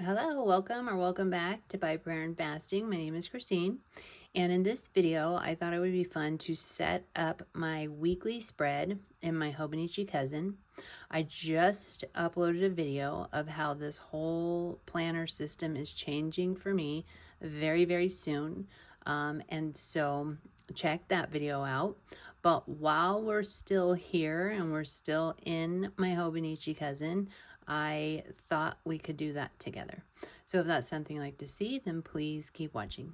Hello, welcome back to By Prayer and Fasting. My name is Christine, and in this video, I thought it would be fun to set up my weekly spread in my Hobonichi Cousin. I just uploaded a video of how this whole planner system is changing for me very, very soon, and so check that video out. But while we're still here and we're still in my Hobonichi Cousin, I thought we could do that together. So if that's something you'd like to see, then please keep watching.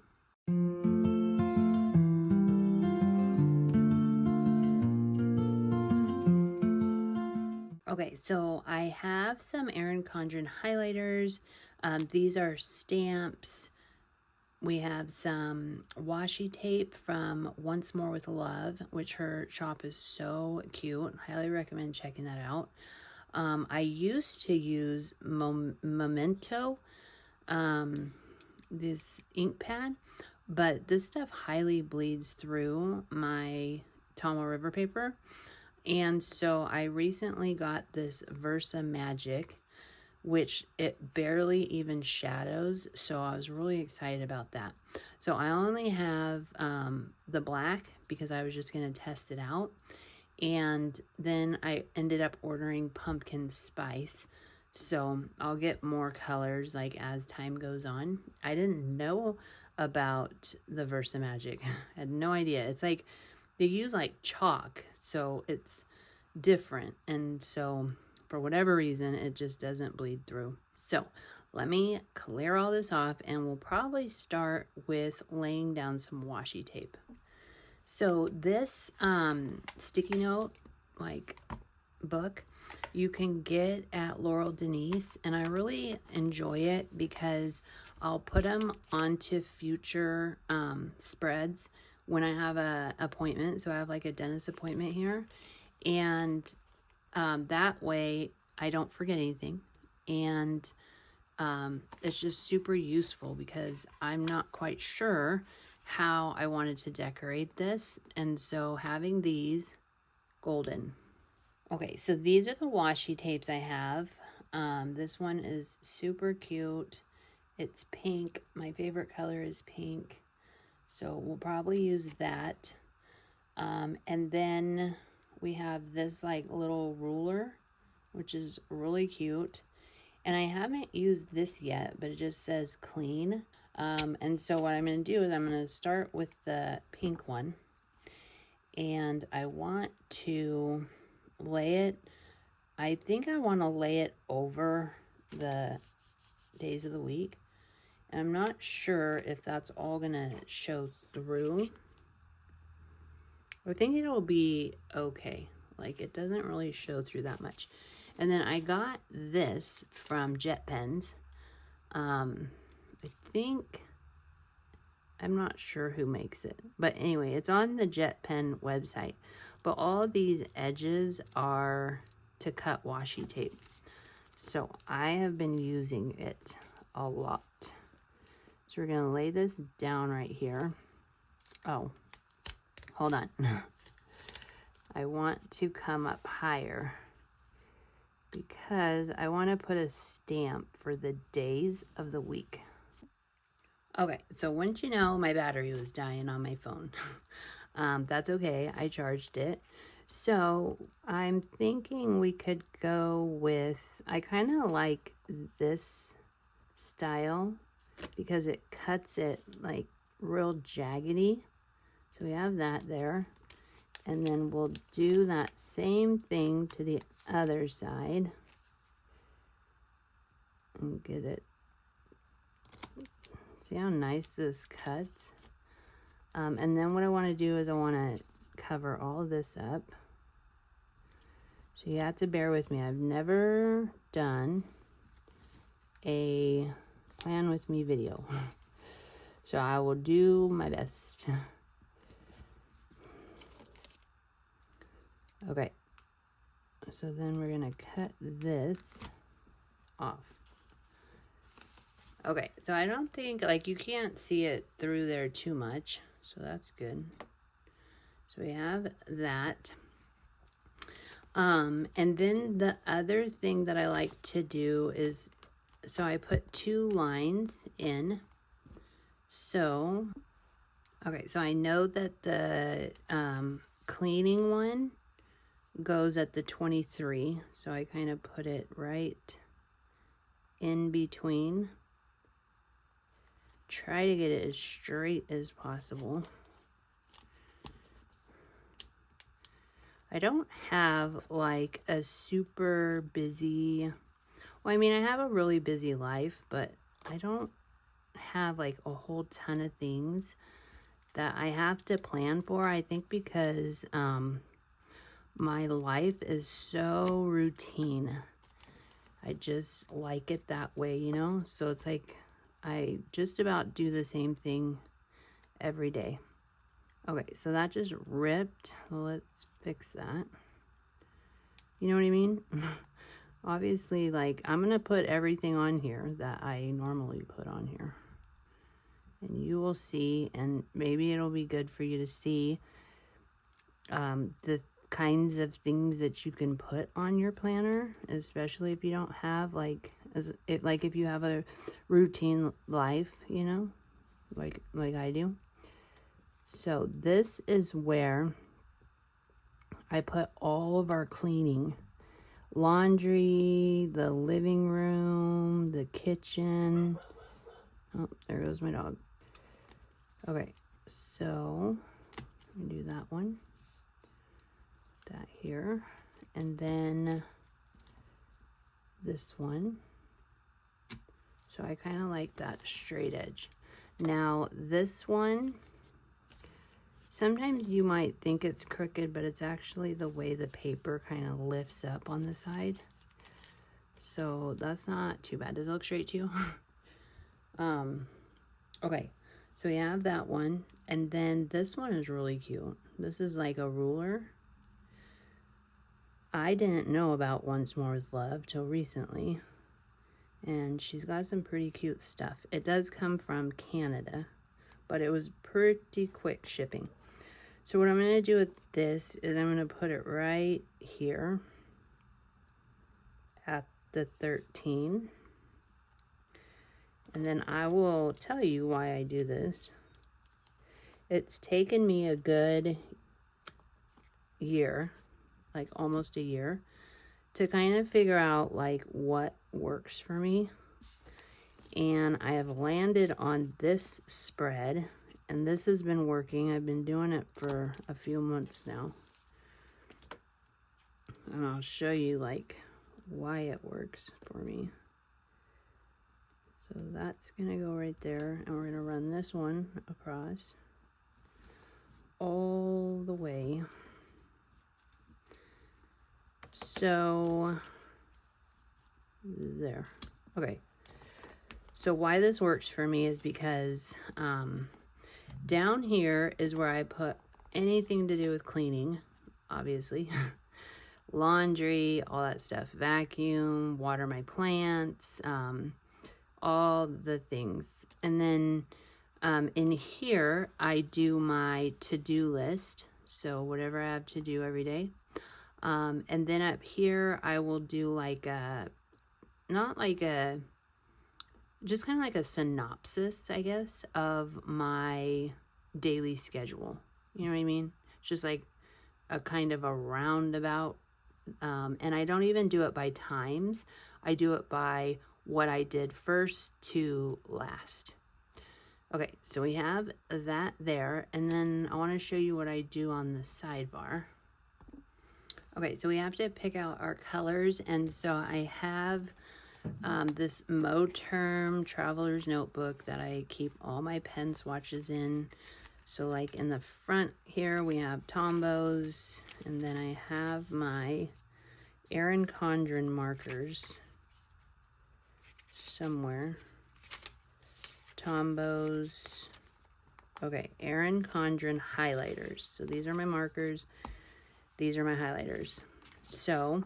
Okay, so I have some Erin Condren highlighters. These are stamps. We have some washi tape from Once More with Love, which her shop is so cute. Highly recommend checking that out. I used to use Memento, this ink pad, but this stuff highly bleeds through my Tomo River paper. And so I recently got this Versa Magic, which it barely even shadows. So I was really excited about that. So I only have the black because I was just going to test it out. And then I ended up ordering pumpkin spice. So I'll get more colors like as time goes on. I didn't know about the Versa Magic. I had no idea. It's like they use like chalk, so it's different. And so for whatever reason, it just doesn't bleed through. So let me clear all this off and we'll probably start with laying down some washi tape. So this sticky note like book you can get at Laurel Denise, and I really enjoy it because I'll put them onto future spreads when I have a appointment. So I have like a dentist appointment here, and that way I don't forget anything, and it's just super useful because I'm not quite sure how I wanted to decorate this, and so having these golden. Okay, so these are the washi tapes I have. This one is super cute. It's pink. My favorite color is pink, so we'll probably use that. And then we have this like little ruler, which is really cute. And I haven't used this yet, but it just says clean. And so what I'm going to do is I'm going to start with the pink one. And I want to lay it, I think I want to lay it over the days of the week. And I'm not sure if that's all going to show through. I think it'll be okay. Like it doesn't really show through that much. And then I got this from Jet Pens. I think, I'm not sure who makes it, but anyway, it's on the Jet Pen website. But all of these edges are to cut washi tape. So I have been using it a lot. So we're gonna lay this down right here. Oh, hold on. I want to come up higher because I want to put a stamp for the days of the week. Okay, so wouldn't you know, my battery was dying on my phone. That's okay, I charged it. So I'm thinking we could go with, I kind of like this style because it cuts it like real jaggedy. So we have that there. And then we'll do that same thing to the other side. And get it. See how nice this cuts? And then what I want to do is I want to cover all this up. So you have to bear with me. I've never done a plan with me video. So I will do my best. Okay. So then we're going to cut this off. Okay, so I don't think, like, you can't see it through there too much, so that's good. So we have that. And then the other thing that I like to do is so I put 2 lines in. So, okay, so I know that the cleaning one goes at the 23. So I kind of put it right in between. Try to get it as straight as possible. I don't have like a super busy, well, I mean, I have a really busy life, but I don't have like a whole ton of things that I have to plan for. I think because my life is so routine. I just like it that way, you know? So it's like I just about do the same thing every day. Okay, so that just ripped. Let's fix that. You know what I mean? Obviously, like, I'm going to put everything on here that I normally put on here. And you will see, and maybe it'll be good for you to see the kinds of things that you can put on your planner, especially if you don't have, like, if you have a routine life, you know, like I do. So this is where I put all of our cleaning. Laundry, the living room, the kitchen. Oh, there goes my dog. Okay, so I'm gonna do that one. That here. And then this one. So I kind of like that straight edge. Now this one, sometimes you might think it's crooked, but it's actually the way the paper kind of lifts up on the side. So that's not too bad. Does it look straight to you? Okay, so we have that one. And then this one is really cute. This is like a ruler. I didn't know about Once More with Love till recently. And she's got some pretty cute stuff. It does come from Canada, but it was pretty quick shipping. So what I'm going to do with this is I'm going to put it right here at the 13. And then I will tell you why I do this. It's taken me a good year, like almost a year, to kind of figure out like what works for me. And I have landed on this spread, and this has been working. I've been doing it for a few months now. And I'll show you like why it works for me. So that's gonna go right there, and we're gonna run this one across all the way. So there. Okay. So why this works for me is because down here is where I put anything to do with cleaning, obviously. Laundry, all that stuff. Vacuum, water my plants, all the things. And then in here, I do my to-do list. So whatever I have to do every day. And then up here, I will do like a, not like a, just kind of like a synopsis, I guess, of my daily schedule. You know what I mean? It's just like a kind of a roundabout. And I don't even do it by times. I do it by what I did first to last. Okay, so we have that there. And then I want to show you what I do on the sidebar. Okay, so we have to pick out our colors. And so I have this Moterm Traveler's Notebook that I keep all my pen swatches in. So like in the front here, we have Tombows, and then I have my Erin Condren markers somewhere. Tombows. Okay, Erin Condren highlighters. So these are my markers. These are my highlighters. So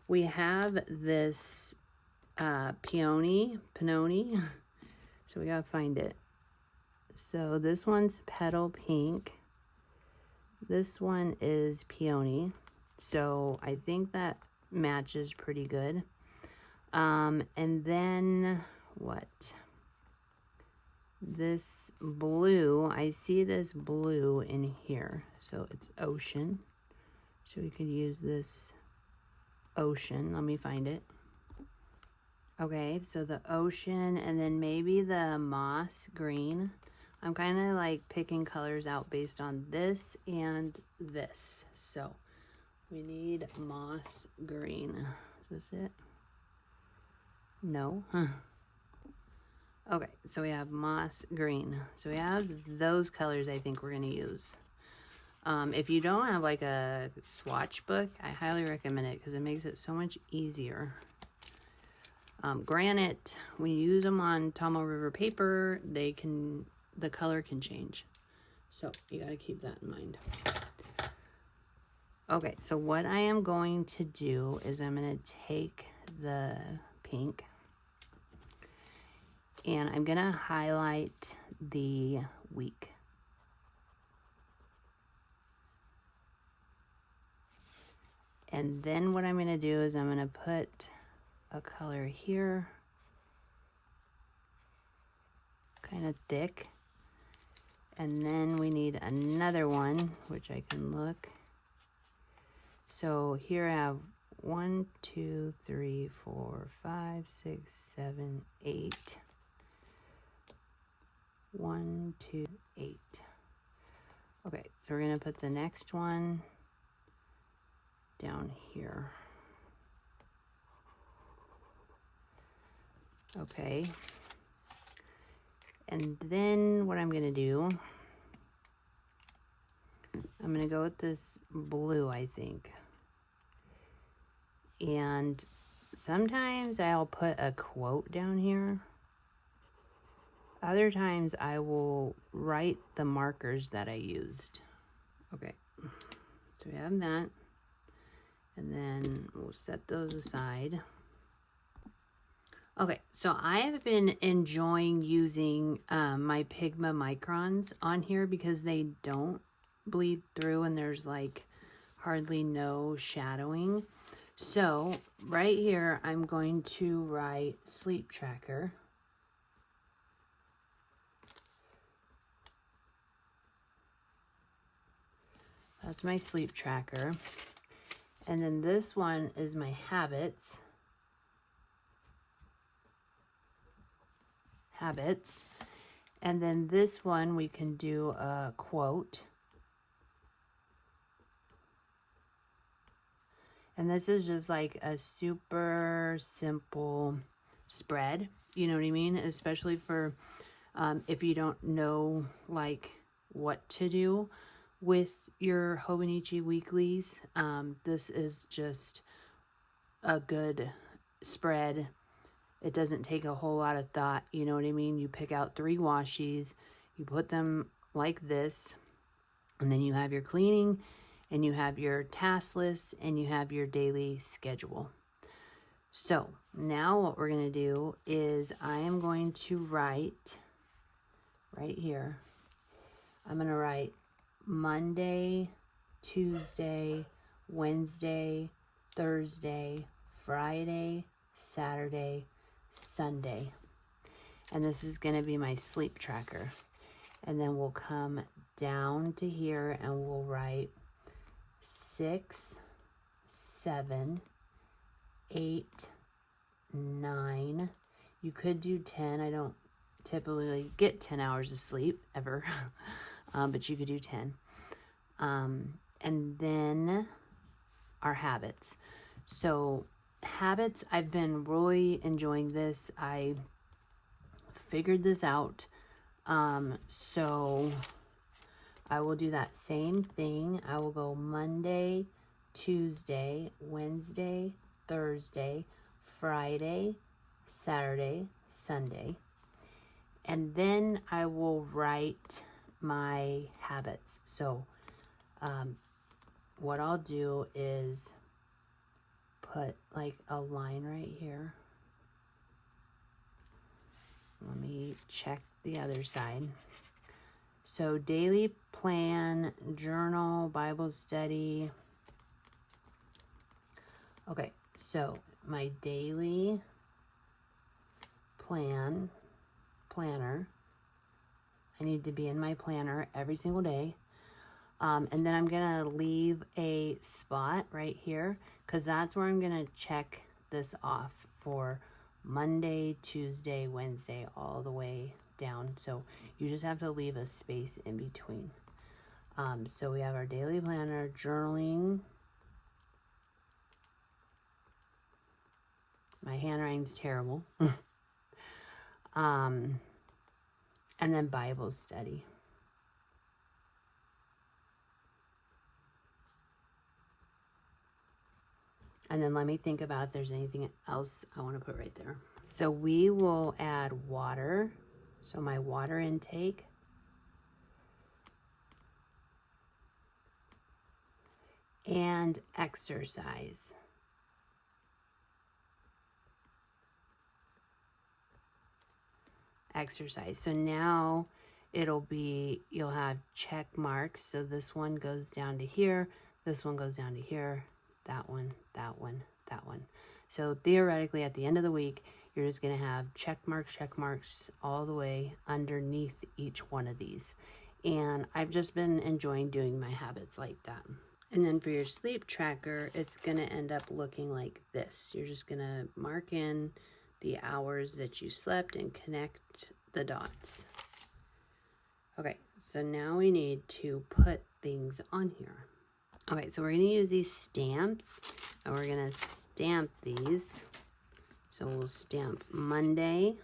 we have this Peony. So we gotta find it. So this one's Petal Pink. This one is Peony. So I think that matches pretty good. And then what? This blue, I see this blue in here. So it's ocean. So we could use this ocean. Let me find it. Okay, so the ocean and then maybe the moss green. I'm kind of like picking colors out based on this and this. So we need moss green. Is this it? No. Huh. Okay, so we have moss green. So we have those colors I think we're going to use. If you don't have like a swatch book, I highly recommend it because it makes it so much easier. Granite, when you use them on Tomo River paper, the color can change. So you got to keep that in mind. Okay, so what I am going to do is I'm going to take the pink and I'm going to highlight the week. And then what I'm going to do is I'm going to put a color here, kind of thick. And then we need another one, which I can look. So here I have 1, 2, 3, 4, 5, 6, 7, 8. 1, 2, 8. Okay, so we're gonna put the next one down here. Okay. And then what I'm gonna do, I'm gonna go with this blue, I think. And sometimes I'll put a quote down here. Other times I will write the markers that I used. Okay, so we have that. And then we'll set those aside. Okay, so I have been enjoying using my Pigma microns on here because they don't bleed through and there's like hardly no shadowing. So right here, I'm going to write sleep tracker. That's my sleep tracker. And then this one is my habits. And then this one we can do a quote. And this is just like a super simple spread, you know what I mean? Especially for if you don't know like what to do with your Hobonichi weeklies. This is just a good spread. It doesn't take a whole lot of thought, you know what I mean? You pick out 3 washis, you put them like this, and then you have your cleaning, and you have your task list, and you have your daily schedule. So now what we're going to do is I am going to write right here. I'm going to write Monday, Tuesday, Wednesday, Thursday, Friday, Saturday, Sunday. And this is going to be my sleep tracker. And then we'll come down to here and we'll write 6, 7, 8, 9. You could do 10. I don't typically get 10 hours of sleep ever. But you could do 10. And then our habits. So habits, I've been really enjoying this. I figured this out. So I will do that same thing. I will go Monday, Tuesday, Wednesday, Thursday, Friday, Saturday, Sunday. And then I will write my habits. So what I'll do is put like a line right here. Let me check the other side. So daily plan, journal, Bible study. Okay, so my daily planner. I need to be in my planner every single day. And then I'm gonna leave a spot right here because that's where I'm gonna check this off for Monday, Tuesday, Wednesday, all the way down. So you just have to leave a space in between. So we have our daily planner, journaling. My handwriting's terrible. And then Bible study. And then let me think about if there's anything else I want to put right there. So we will add water. So my water intake. And exercise. Exercise. So now it'll be, you'll have check marks. So this one goes down to here. This one goes down to here. That one, that one, that one. So theoretically at the end of the week, you're just going to have check marks all the way underneath each one of these. And I've just been enjoying doing my habits like that. And then for your sleep tracker, it's going to end up looking like this. You're just going to mark in the hours that you slept and connect the dots. Okay, so now we need to put things on here. Okay, so we're going to use these stamps, and we're going to stamp these. So we'll stamp Monday.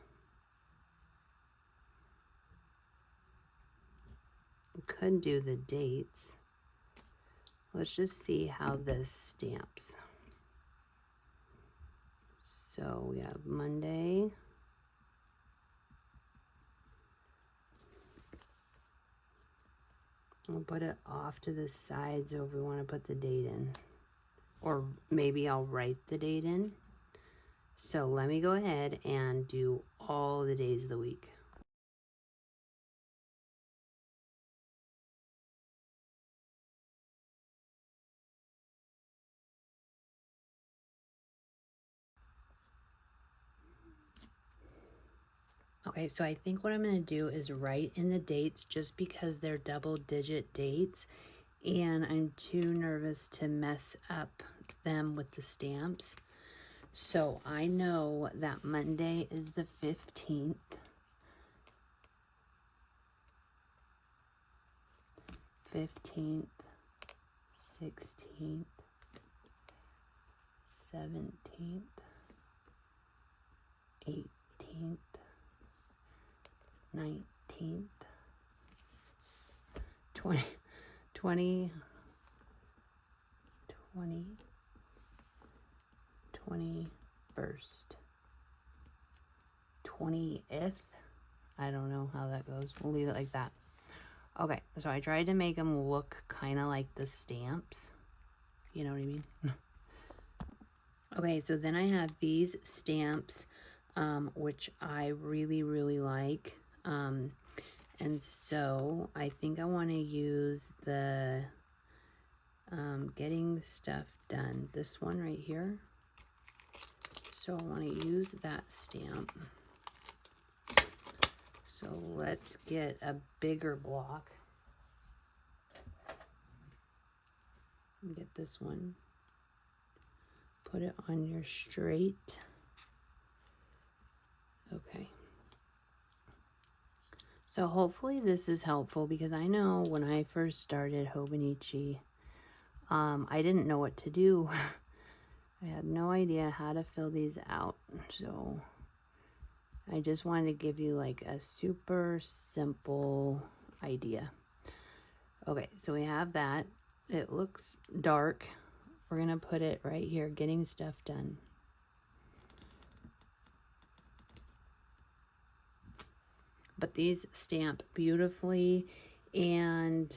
We could do the dates. Let's just see how this stamps. So we have Monday. We'll put it off to the side so if we want to put the date in. Or maybe I'll write the date in. So let me go ahead and do all the days of the week. Okay, so I think what I'm going to do is write in the dates just because they're double-digit dates and I'm too nervous to mess up them with the stamps. So I know that Monday is the 15th. 15th, 16th, 17th, 18th, 19th, 20, 21st, 20th. I don't know how that goes. We'll leave it like that. Okay, so I tried to make them look kind of like the stamps. You know what I mean? Okay, so then I have these stamps, which I really, really like. And so I think I want to use the getting stuff done. This one right here. So I want to use that stamp. So let's get a bigger block. Get this one. Put it on your straight. Okay. So hopefully this is helpful because I know when I first started Hobonichi, I didn't know what to do. I had no idea how to fill these out. So I just wanted to give you like a super simple idea. Okay, so we have that. It looks dark. We're going to put it right here, getting stuff done. But these stamp beautifully, and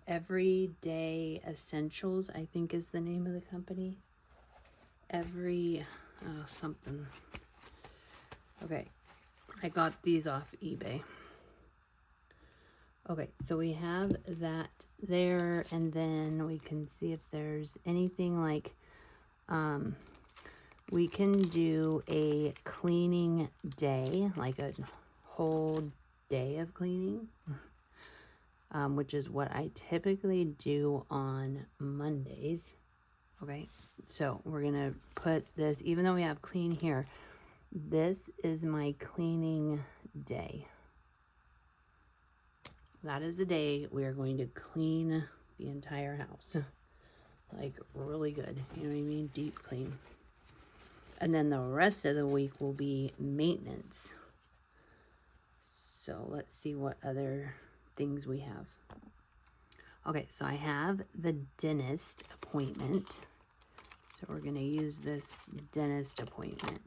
Everyday Essentials, I think is the name of the company. Something. Okay, I got these off eBay. Okay, so we have that there, and then we can see if there's anything like We can do a cleaning day, like a whole day of cleaning, which is what I typically do on Mondays. Okay, so we're gonna put this, even though we have clean here, this is my cleaning day. That is the day we are going to clean the entire house. Like really good, you know what I mean? Deep clean. And then the rest of the week will be maintenance. So let's see what other things we have. Okay, so I have the dentist appointment. So we're gonna use this dentist appointment.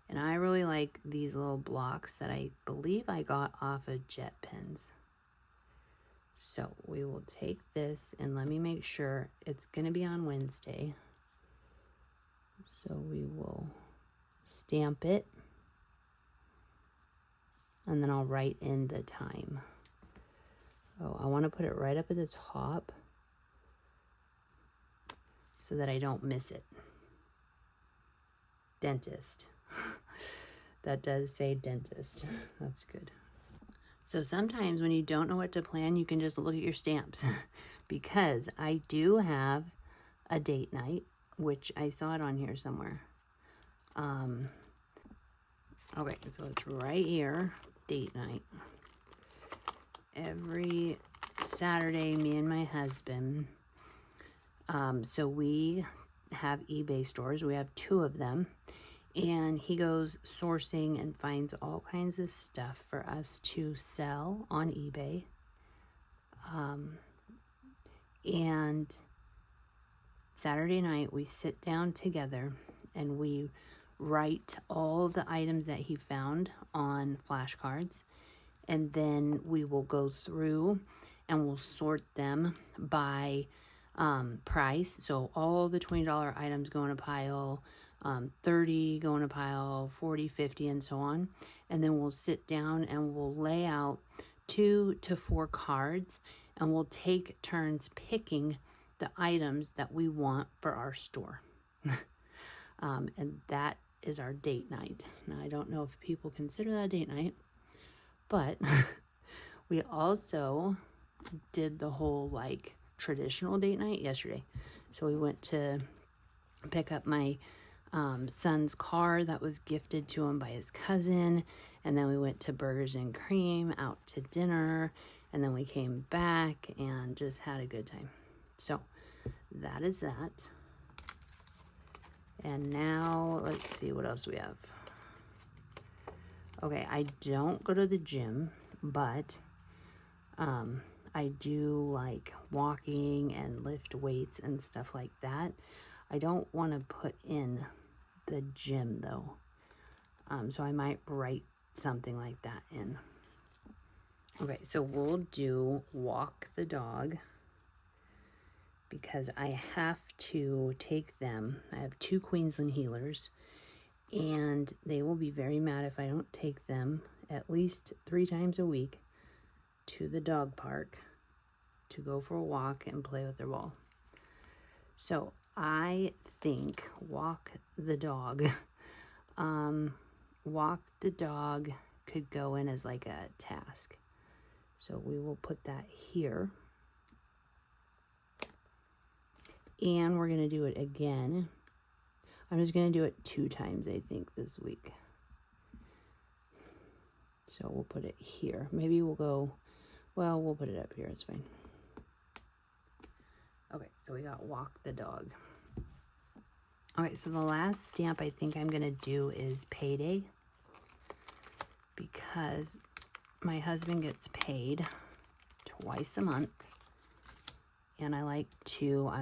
And I really like these little blocks that I believe I got off of Jet Pens. So we will take this, and let me make sure it's gonna be on Wednesday. So we will stamp it, and then I'll write in the time. Oh, I want to put it right up at the top so that I don't miss it. Dentist. That does say dentist. That's good. So sometimes when you don't know what to plan, you can just look at your stamps because I do have a date night, which I saw it on here somewhere. Okay, so it's right here, date night. Every Saturday, me and my husband, so we have eBay stores. We have 2 of them, and he goes sourcing and finds all kinds of stuff for us to sell on eBay. And Saturday night, we sit down together and we write all the items that he found on flashcards, and then we will go through and we'll sort them by price. So all the $20 items go in a pile, 30 go in a pile, 40, 50, and so on. And then we'll sit down and we'll lay out 2 to 4 cards, and we'll take turns picking the items that we want for our store. And that is our date night. Now, I don't know if people consider that a date night, but we also did the whole like traditional date night yesterday. So we went to pick up my son's car that was gifted to him by his cousin, and then we went to Burgers and Cream, out to dinner, and then we came back and just had a good time. So that is that. And now let's see what else we have. Okay, I don't go to the gym, but I do like walking and lift weights and stuff like that. I don't want to put in the gym though. So I might write something like that in. Okay, so we'll do walk the dog because I have to take them. I have 2 Queensland heelers, and they will be very mad if I don't take them at least 3 times a week to the dog park to go for a walk and play with their ball. So I think walk the dog could go in as like a task. So we will put that here. And we're going to do it again. I'm just going to do it 2 times, I think, this week. So we'll put it here. Maybe we'll go, well, we'll put it up here. It's fine. Okay, so we got walk the dog. Okay, so the last stamp I think I'm going to do is payday, because my husband gets paid twice a month, and I like to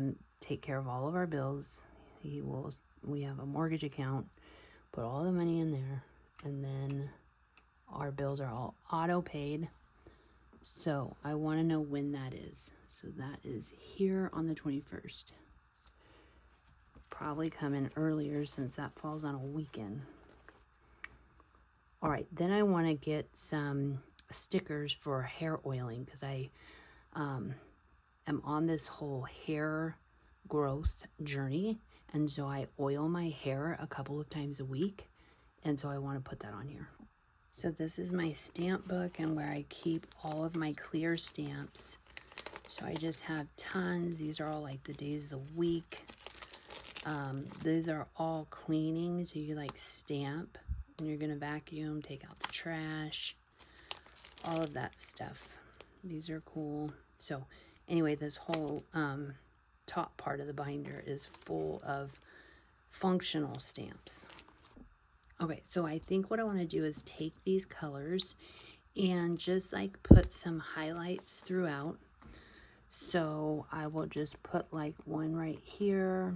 take care of all of our bills. We have a mortgage account, put all the money in there, and then our bills are all auto paid. So I want to know when that is. So that is here on the 21st. Probably come in earlier since that falls on a weekend. All right, then I want to get some stickers for hair oiling, because I am on this whole hair growth journey, and so I oil my hair a couple of times a week, and so I want to put that on here. So this is my stamp book and where I keep all of my clear stamps. So I just have tons. These are all like the days of the week. These are all cleaning, so you like stamp and you're gonna vacuum, take out the trash, all of that stuff. These are cool. So anyway, this whole top part of the binder is full of functional stamps. Okay, so I think what I want to do is take these colors and just like put some highlights throughout. So I will just put like one right here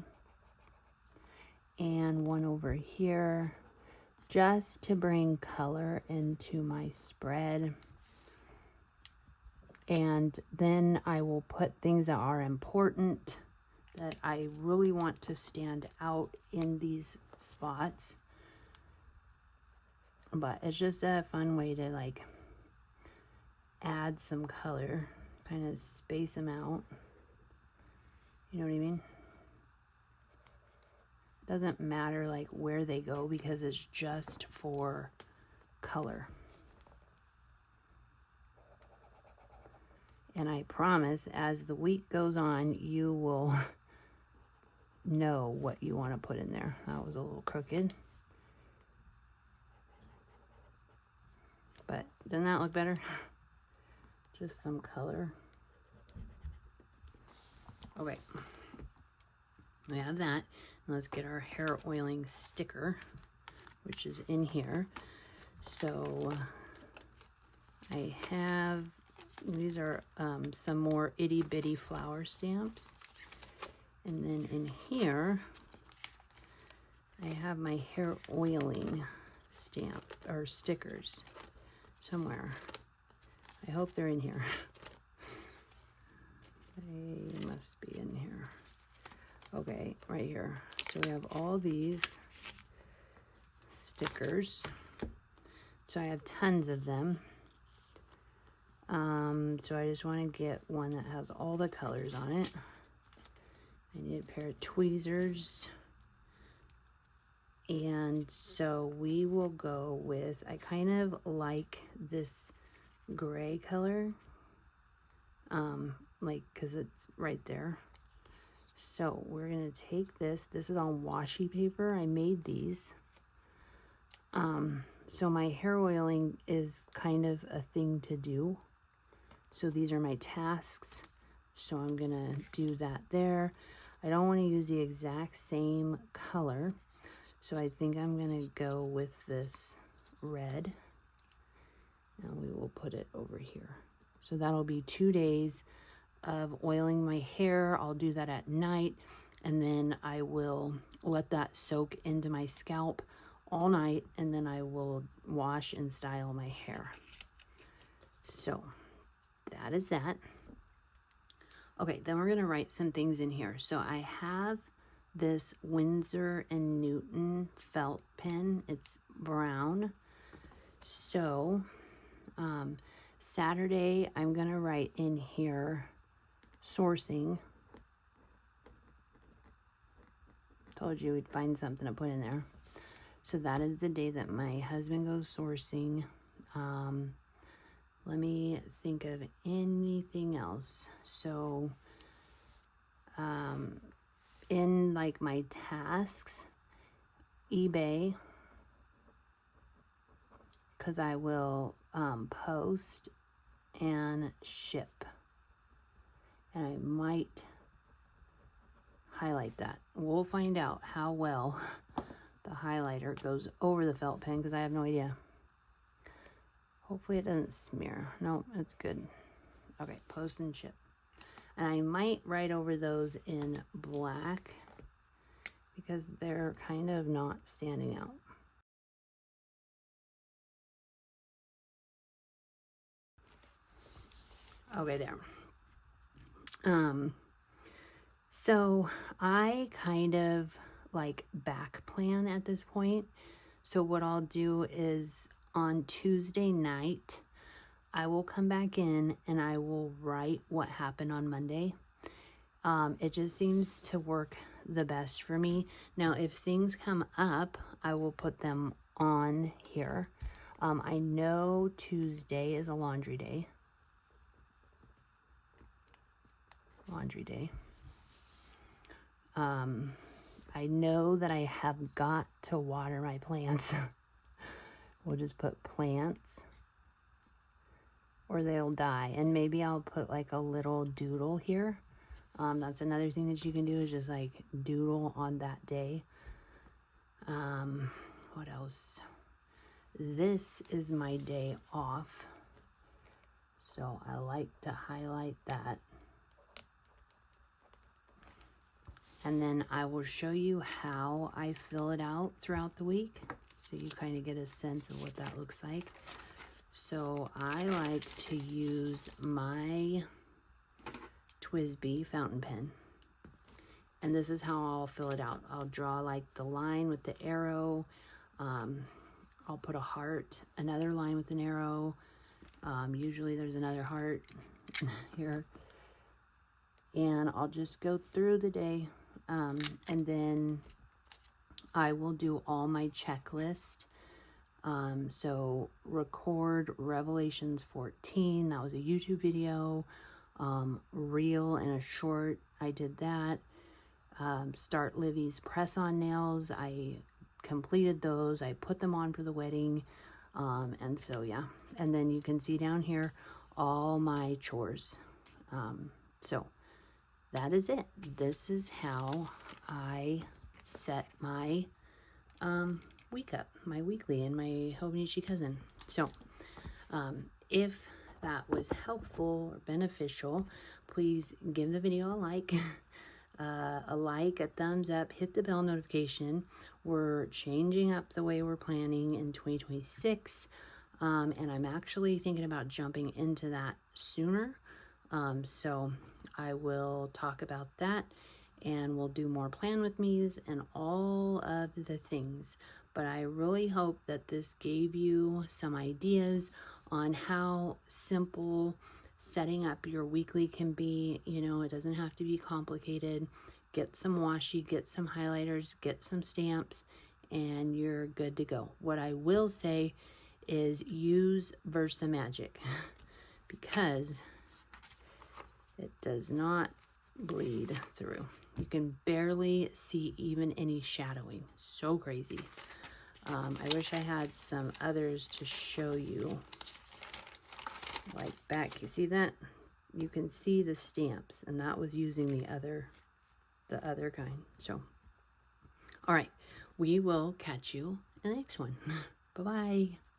and one over here, just to bring color into my spread. And then I will put things that are important, that I really want to stand out in these spots. But it's just a fun way to like add some color, kind of space them out. You know what I mean? Doesn't matter like where they go because it's just for color. And I promise as the week goes on, you will know what you want to put in there. That was a little crooked. But doesn't that look better? Just some color. Okay. We have that. Let's get our hair oiling sticker, which is in here. So I have, these are some more itty bitty flower stamps. And then in here, I have my hair oiling stamp or stickers somewhere. I hope they're in here. They must be in here. Okay, right here. So we have all these stickers. So I have tons of them. So I just want to get one that has all the colors on it. I need a pair of tweezers. And so we will go with, I kind of like this gray color. Like, cause it's right there. So we're gonna take this. This is on washi paper. I made these. So my hair oiling is kind of a thing to do. So these are my tasks. So I'm gonna do that there. I don't want to use the exact same color. So I think I'm gonna go with this red. And we will put it over here. So that'll be 2 days of oiling my hair. I'll do that at night, and then I will let that soak into my scalp all night, and then I will wash and style my hair. So that is that. Okay, then we're gonna write some things in here. So I have this Winsor & Newton felt pen. It's brown. So Saturday I'm gonna write in here sourcing. Told you we'd find something to put in there. So that is the day that my husband goes sourcing. Let me think of anything else. So in like my tasks, eBay, because I will post and ship. And I might highlight that. We'll find out how well the highlighter goes over the felt pen, because I have no idea. Hopefully it doesn't smear. No, it's good. Okay, post and ship. And I might write over those in black because they're kind of not standing out. Okay, there. So I kind of like back plan at this point. So what I'll do is on Tuesday night, I will come back in and I will write what happened on Monday. It just seems to work the best for me. Now, if things come up, I will put them on here. I know Tuesday is a laundry day. I know that I have got to water my plants. We'll just put plants or they'll die. And maybe I'll put like a little doodle here. That's another thing that you can do, is just like doodle on that day. What else? This is my day off, so I like to highlight that. And then I will show you how I fill it out throughout the week, so you kind of get a sense of what that looks like. So I like to use my TWSBI fountain pen. And this is how I'll fill it out. I'll draw like the line with the arrow. I'll put a heart, another line with an arrow. Usually there's another heart here. And I'll just go through the day. And then I will do all my checklist. So record Revelations 14. That was a YouTube video. Reel and a short. I did that. Start Livy's press-on nails. I completed those. I put them on for the wedding. And so, yeah. And then you can see down here all my chores. So that is it. This is how I set my week up, my weekly in my Hobonichi Cousin. So if that was helpful or beneficial, please give the video a like. A thumbs up, hit the bell notification. We're changing up the way we're planning in 2026. And I'm actually thinking about jumping into that sooner. So I will talk about that, and we'll do more plan with me's and all of the things. But I really hope that this gave you some ideas on how simple setting up your weekly can be. You know, it doesn't have to be complicated. Get some washi, get some highlighters, get some stamps, and you're good to go. What I will say is use Versa Magic because it does not bleed through. You can barely see even any shadowing. So crazy. I wish I had some others to show you. Like back, you see that? You can see the stamps, and that was using the other kind. So, all right, we will catch you in the next one. Bye-bye.